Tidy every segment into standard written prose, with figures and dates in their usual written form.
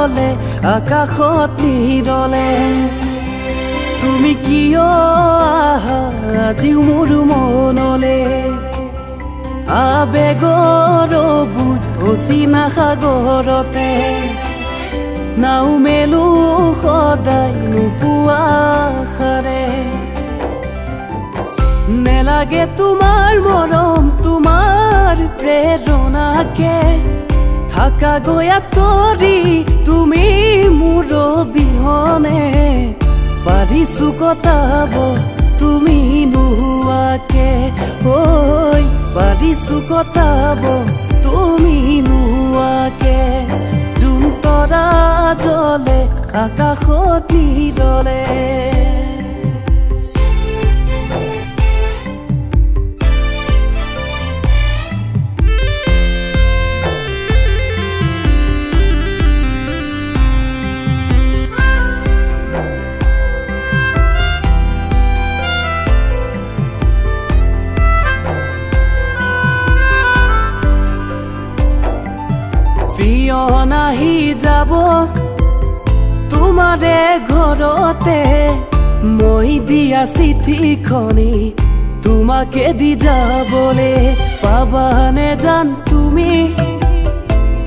জ্বলে আকাশত নিৰলে তুমি কিয় আহা আজিও মোৰ মনলে আবেগৰ বুজ অচিনা সাগৰতে নাও মেলো সদায় নোপোৱা আশাৰে নেলাগে তোমাৰ মৰম তোমাৰ প্ৰেৰণাকে থাকা গয়া তৰি তুমি মোৰ বিহনে পাৰিছো কটাব তুমি নোহোৱাকে ঐ পাৰিছো কটাব তুমি নোহোৱাকে জোন তৰা জ্বলে আকাশত নিৰলে নাহি যাব তোমাৰে ঘৰতে মই দিয়া চিঠিখনি তোমাকে দি যাবলে পাবানে জান তুমি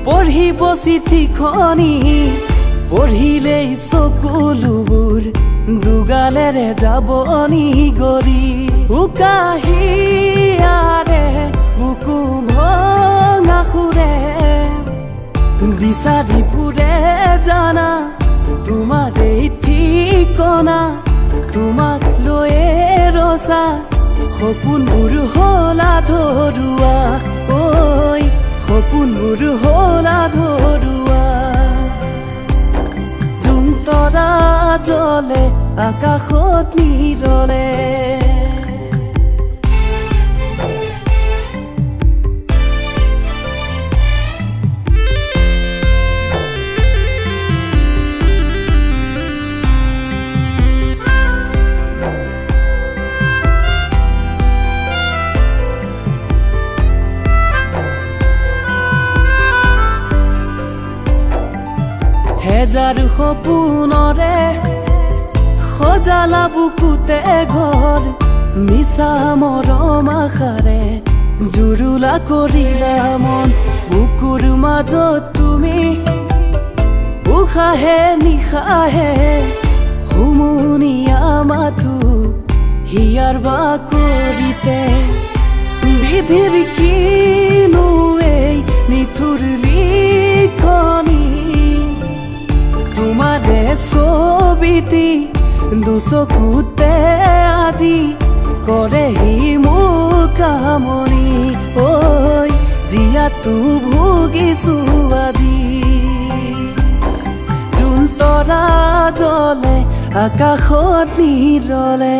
পঢ়িব চিঠিখনি পঢ়িলেই চকুলোবোৰ দুগালেৰে যাবনি গৰি উকাহিয়াৰে বুকু ভঙা সুৰে বিচাৰি ফুৰে জানা তোমাৰ এই ঠিকনা তোমাক লৈয়ে ৰচা সপোনবোৰ হ'ল আধৰুৱা ঐ সপোনবোৰ হ'ল আধৰুৱা জোন তৰা জ্বলে আকাশত নিৰলে হেজাৰ সপোনৰে সজালা বুকুতে ঘৰ মিছা মৰম আশাৰে জুৰুলা কৰিলা মন বুকুৰ মাজত তুমি উশাহে নিশাহে হুমুনিয়া মাথো হিয়াৰ বাকৰিতে বিধিৰ কিনো এই নিঠুৰ লিখনি তোমাৰে ছবিটি দুচকুতে আজি কৰেহি মোক কামনি ঐ জীয়াতো ভুগিছো আজি জোন তৰা জ্বলে আকাশত নিৰলে